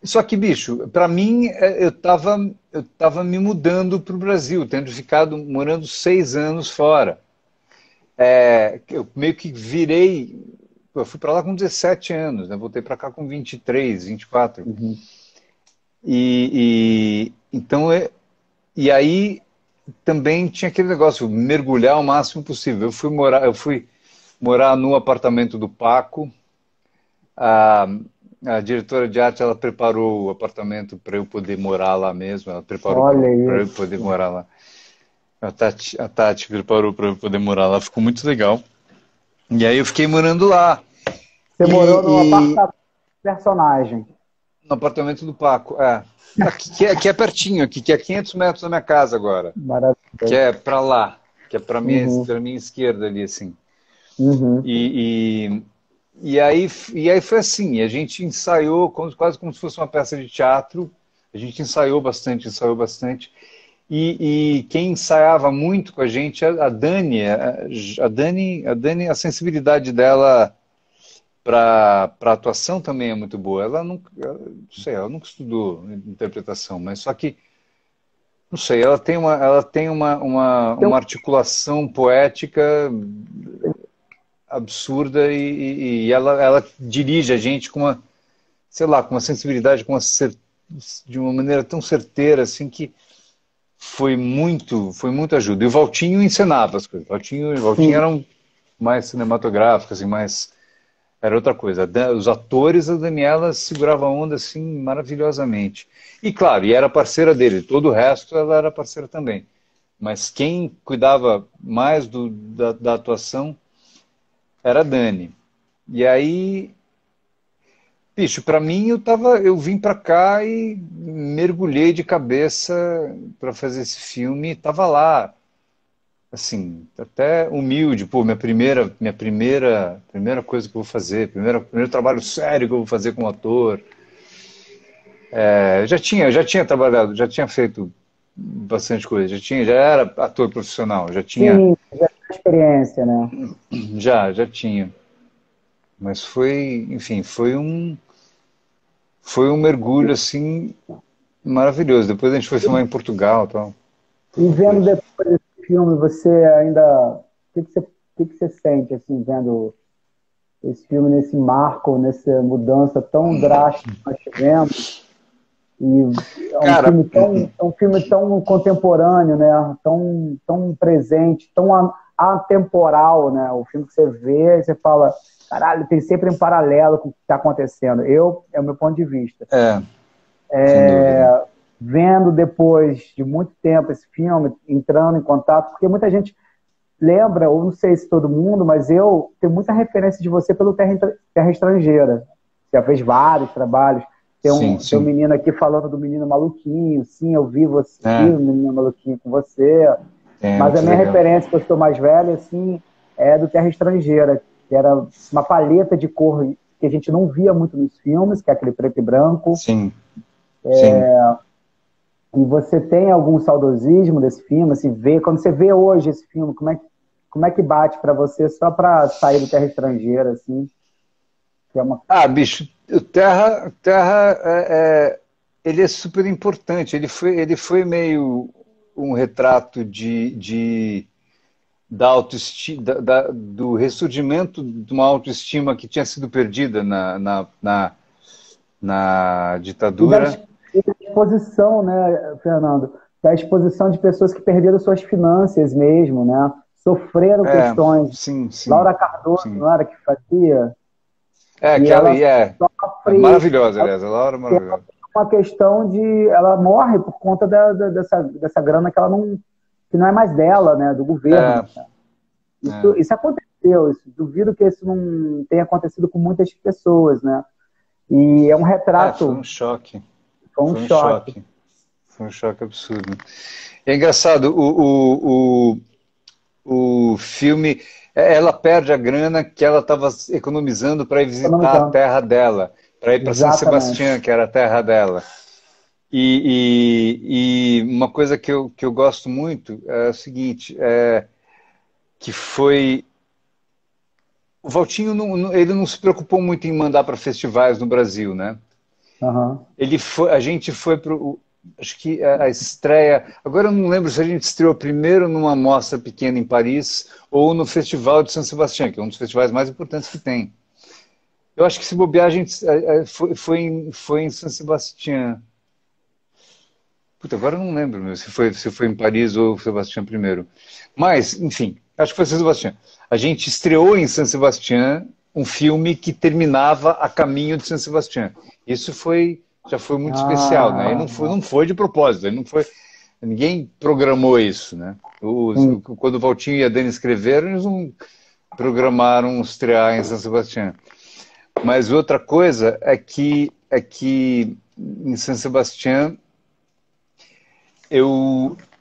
Só que, bicho, para mim, eu tava me mudando para o Brasil, tendo ficado morando 6 anos fora. Eu meio que virei. Eu fui para lá com 17 anos, né? Voltei para cá com 23, 24. Uhum. Então, e aí também tinha aquele negócio, mergulhar o máximo possível. Eu fui morar no apartamento do Paco. A, a diretora de arte, ela preparou o apartamento para eu poder morar lá mesmo. Ela preparou Olha para eu poder isso. morar lá. A Tati preparou para eu poder morar lá. Ficou muito legal. E aí eu fiquei morando lá. Você morou no E apartamento do personagem. no apartamento do Paco, é. Aqui, que é pertinho, aqui, que é 500 metros da minha casa agora. Que Maravilhoso. é para lá, que é para minha, Uhum. pra minha esquerda ali, assim. Uhum. E, e aí foi assim, a gente ensaiou quase como se fosse uma peça de teatro, a gente ensaiou bastante, ensaiou bastante. E quem ensaiava muito com a gente, a Dani, a sensibilidade dela para atuação também é muito boa. Ela nunca, não sei, ela nunca estudou interpretação, mas só que, não sei, ela tem uma articulação poética absurda e ela dirige a gente com uma, sei lá, com uma sensibilidade, de uma maneira tão certeira assim que foi muito ajuda. E o Valtinho encenava as coisas. O Valtinho Sim. era mais cinematográfico, assim, mais era outra coisa. Os atores, a Daniela segurava a onda assim maravilhosamente. E claro, e era parceira dele. Todo o resto ela era parceira também. Mas quem cuidava mais da atuação era a Dani. E aí, bicho, para mim eu vim para cá e mergulhei de cabeça para fazer esse filme, tava lá, assim, até humilde, pô, minha primeira coisa que eu vou fazer, primeiro trabalho sério que eu vou fazer como ator. Eu já tinha trabalhado, já tinha feito bastante coisa, já era ator profissional, já tinha, Sim, já tem experiência, né? já tinha. Mas enfim, foi um mergulho assim maravilhoso. Depois a gente foi filmar em Portugal, e tal. E vendo depois desse filme, você ainda. O que que você sente, assim, vendo esse filme nesse marco, nessa mudança tão drástica que nós tivemos? E Cara, é um filme tão contemporâneo, né? Tão presente, tão atemporal, né? O filme que você vê e você fala, caralho, tem sempre um paralelo com o que está acontecendo. É o meu ponto de vista. sem dúvida. Vendo depois de muito tempo esse filme, entrando em contato, porque muita gente lembra, ou não sei se todo mundo, mas eu tenho muita referência de você pelo Terra Estrangeira. Você já fez vários trabalhos. Sim, Tem um sim. menino aqui falando do menino maluquinho. Sim, eu vi você, vi É, o menino maluquinho com você. é Mas a muito minha legal. referência, que eu estou mais velha, assim, é do Terra Estrangeira, que era uma paleta de cor que a gente não via muito nos filmes, que é aquele preto e branco. Sim, sim. E você tem algum saudosismo desse filme? Assim, quando você vê hoje esse filme, como é que bate para você só para sair do Terra Estrangeira, assim, que é uma. Ah, bicho, o Terra ele é super importante. Ele foi meio um retrato da autoestima, do ressurgimento de uma autoestima que tinha sido perdida na E da, ditadura. e da exposição, né, Fernando? Da exposição de pessoas que perderam suas finanças mesmo, né? Sofreram questões. Sim, sim, Laura Cardoso, sim. não era que fazia? E Aquela ela e é sofre, maravilhosa, aliás, a Laura é maravilhosa. uma questão de... Ela morre por conta dessa grana que não é mais dela, né? Do É, governo. é. Isso aconteceu. Duvido que isso não tenha acontecido com muitas pessoas, né? E é um Foi um retrato, choque. foi um Foi um choque. choque. Foi um choque absurdo. É engraçado, o filme, ela perde a grana que ela estava economizando para ir visitar a Economizando. terra dela, para ir para São Exatamente. Sebastião, que era a terra dela. E uma coisa que eu gosto muito é o seguinte, que foi... O Valtinho, ele não se preocupou muito em mandar para festivais no Brasil, né? Aham. A gente foi para acho que a estreia. Agora eu não lembro se a gente estreou primeiro numa mostra pequena em Paris ou no Festival de São Sebastião, que é um dos festivais mais importantes que tem. Eu acho que se bobear, a gente foi em São Sebastião. Puta, agora eu não lembro meu, se foi em Paris ou Sebastião primeiro. Mas, enfim, acho que foi São Sebastião. A gente estreou em São Sebastião um filme que terminava a caminho de São Sebastião. Isso já foi muito especial, né? E Ah, não foi de propósito, não foi, ninguém programou isso, né? sim. Quando o Valtinho e a Dani escreveram, eles não programaram estrear em São Sebastião. Mas outra coisa é que em São Sebastião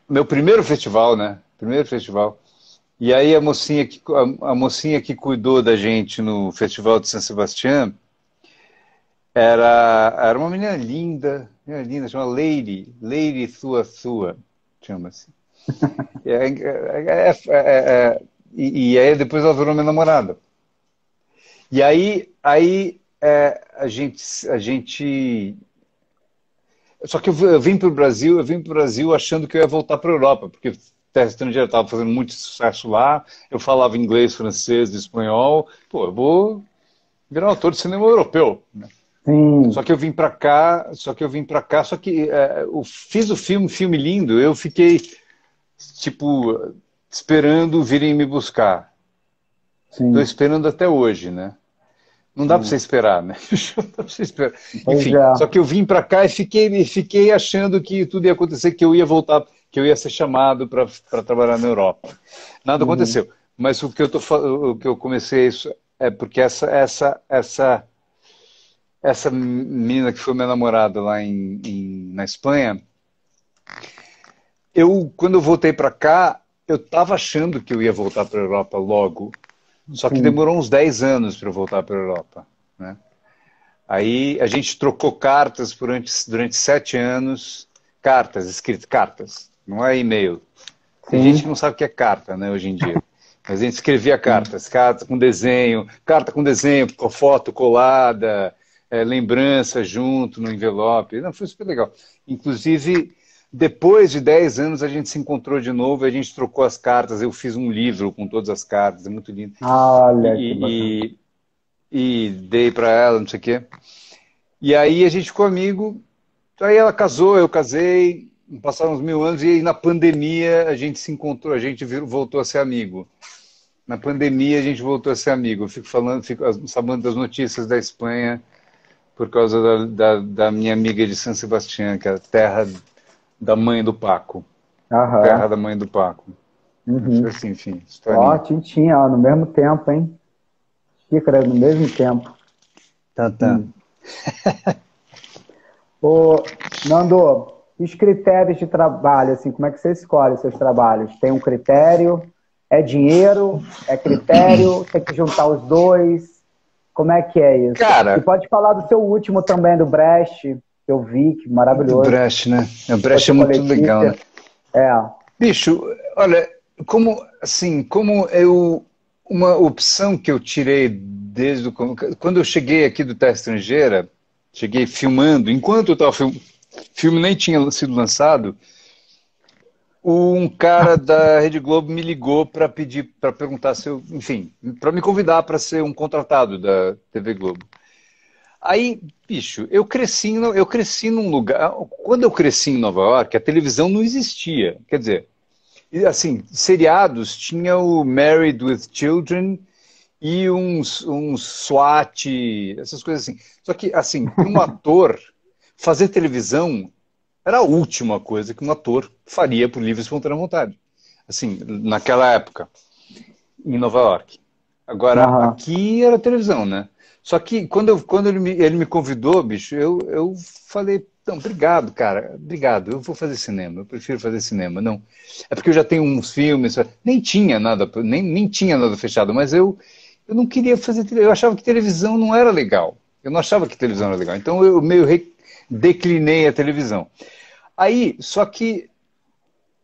meu primeiro festival, né? Primeiro festival. E aí a mocinha que cuidou da gente no Festival de São Sebastião era uma menina linda, chama Lady Thua, chama-se. E aí depois ela virou minha namorada. E aí a gente. Só que eu vim para o Brasil achando que eu ia voltar para a Europa, porque Terra Estrangeira estava fazendo muito sucesso lá, eu falava inglês, francês, espanhol, pô, eu vou virar um ator de cinema europeu, né? Só Sim. que eu vim para cá, eu fiz o filme lindo, eu fiquei, tipo, esperando virem me buscar. Estou Sim. esperando até hoje, né? Não dá para você Sim. esperar, né? Não dá pra você esperar. Pois Enfim, só é. que eu vim para cá e fiquei achando que tudo ia acontecer, que eu ia voltar, que eu ia ser chamado para trabalhar na Europa. Nada Uhum. aconteceu. Mas o que eu comecei isso é porque essa menina que foi minha namorada lá na Espanha, quando eu voltei para cá, eu estava achando que eu ia voltar para a Europa logo, só que Sim. demorou uns 10 anos para eu voltar para a Europa, né? Aí a gente trocou cartas durante 7 anos, cartas, escritas, cartas, não é e-mail. Tem gente que Sim. não sabe o que é carta, né, hoje em dia. Mas a gente escrevia Sim. cartas, carta com desenho, com foto colada, lembrança junto no envelope. Não, foi super legal. Inclusive, depois de 10 anos, a gente se encontrou de novo e a gente trocou as cartas. Eu fiz um livro com todas as cartas, é muito lindo. Olha que bacana. E dei para ela, não sei o quê. E aí a gente ficou amigo. Aí ela casou, eu casei, passaram uns 1000 anos, e aí na pandemia a gente se encontrou, voltou a ser amigo. Na pandemia a gente voltou a ser amigo. Eu fico sabendo das notícias da Espanha por causa da minha amiga de San Sebastián, que é a terra da mãe do Paco. Terra Aham. da mãe do Paco. Foi Uhum. assim, enfim, Ó, historinha. tintinha, ó, no mesmo tempo, hein? Xícara no mesmo tempo. Tá, tá. Hum. Ô, Nando, e os critérios de trabalho, assim, como é que você escolhe os seus trabalhos? Tem um critério? É dinheiro? É critério? Tem que juntar os dois? Como é que é isso? E Cara, pode falar do seu último também, do Brecht, que eu vi, que do maravilhoso. Brecht, né? O Brecht Você é com a muito legal, né? Letícia. É. Bicho, olha, uma opção que eu tirei quando eu cheguei aqui do Terra Estrangeira, cheguei filmando, enquanto eu estava filme nem tinha sido lançado, um cara da Rede Globo me ligou para pedir, para perguntar se eu, enfim, para me convidar para ser um contratado da TV Globo. Aí, bicho, eu cresci num lugar. Quando eu cresci em Nova York, a televisão não existia. Quer dizer, assim, seriados tinha o Married with Children e uns SWAT, essas coisas assim. Só que, assim, um ator fazer televisão era a última coisa que um ator faria por livre e espontânea vontade. Assim, naquela época, em Nova York. Agora, Aham. aqui era televisão, né? Só que quando ele me convidou, bicho, eu falei, não, obrigado, cara, obrigado, eu vou fazer cinema, eu prefiro fazer cinema, não. É porque eu já tenho uns filmes, nem tinha nada, nem tinha nada fechado, mas eu não queria fazer, eu achava que televisão não era legal. Eu não achava que televisão era legal, então eu meio declinei a televisão. Aí, só que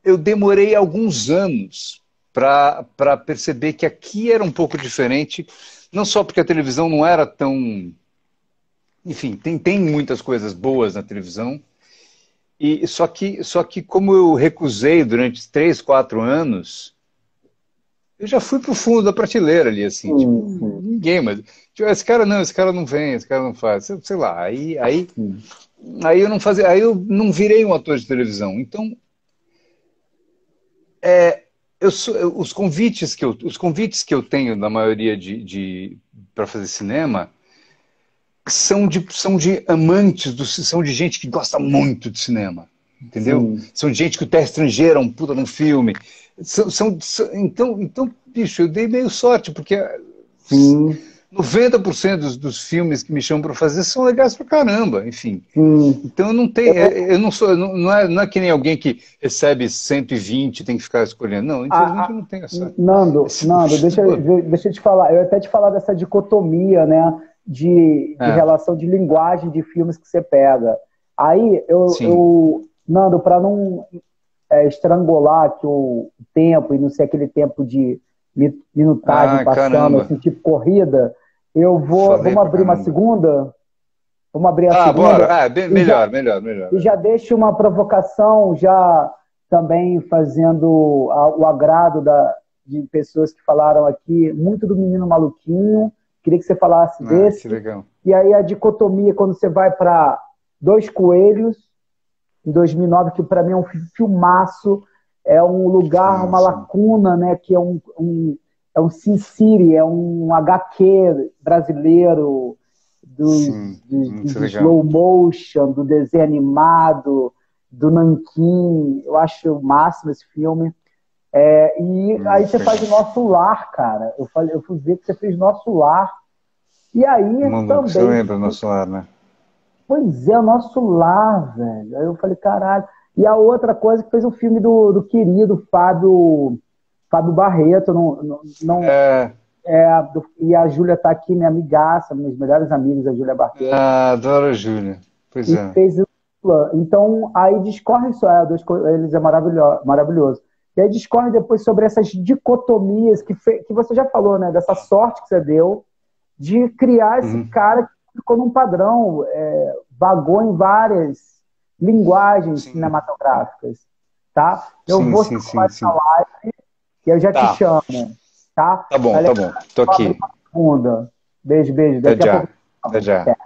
eu demorei alguns anos para perceber que aqui era um pouco diferente, não só porque a televisão não era tão. Enfim, tem muitas coisas boas na televisão, e só que como eu recusei durante 3, 4 anos, eu já fui pro fundo da prateleira ali, assim, tipo, Sim, sim, ninguém, mas tipo, esse cara não vem, esse cara não faz, sei lá, sim. aí eu não fazia, aí eu não virei um ator de televisão. Então, os convites que eu tenho na maioria para fazer cinema são de amantes, são de gente que gosta muito de cinema, entendeu? Sim. São de gente que o Terra Estrangeira é um puta num filme. Então, bicho, eu dei meio sorte, porque Sim, 90% dos filmes que me chamam para fazer são legais pra caramba, enfim. sim. Então eu não tenho, eu não sou, não é que nem alguém que recebe 120 e tem que ficar escolhendo. Não, A- infelizmente eu a- não tenho essa. Nando, deixa eu te falar. Eu até te falar dessa dicotomia, né, de É, relação de linguagem de filmes que você pega. Aí, sim. Nando, para não estrangular aqui o tempo e não ser aquele tempo de minutagem Ah, passando, caramba. assim, tipo corrida, Falei vamos pra abrir uma caramba. segunda? Vamos abrir a Ah, segunda bora. Ah, e já, melhor, melhor, melhor, e já melhor. deixo uma provocação, já também fazendo o agrado de pessoas que falaram aqui, muito do Menino Maluquinho. Queria que você falasse Ah, que desse. legal. E aí a dicotomia, quando você vai para Dois Coelhos, em 2009, que para mim é um filmaço, é um lugar, Sim, uma sim. lacuna, né, que é um Sin City, é um HQ brasileiro Sim, dos muito legal. slow motion, do desenho animado, do Nanquim. Eu acho o máximo esse filme. E aí Muito você faz legal. o Nosso Lar, cara. Eu fui ver que você fez Nosso Lar. E aí Maluco, você também, lembra do nosso lar, né? pois é, o Nosso Lar, velho. Aí eu falei, caralho. E a outra coisa que fez um filme do querido Fábio Barreto, É, e a Júlia tá aqui, minha amigaça, minhas melhores amigas, a Júlia Barreto. adoro a Júlia. Pois E é. fez o plano. Então, aí discorre isso, eles é maravilhoso. E aí discorre depois sobre essas dicotomias que você já falou, né? Dessa sorte que você deu de criar esse Uhum. cara que ficou num padrão, vagou em várias linguagens Sim, cinematográficas, tá? Eu sim, vou sim, sim, salvar essa sim. live e eu já te Tá, chamo, tá? tá bom, Galera, tá bom. Tô vou abrir aqui. uma segunda. Beijo, beijo. Até Daqui a pouco. já. Até já.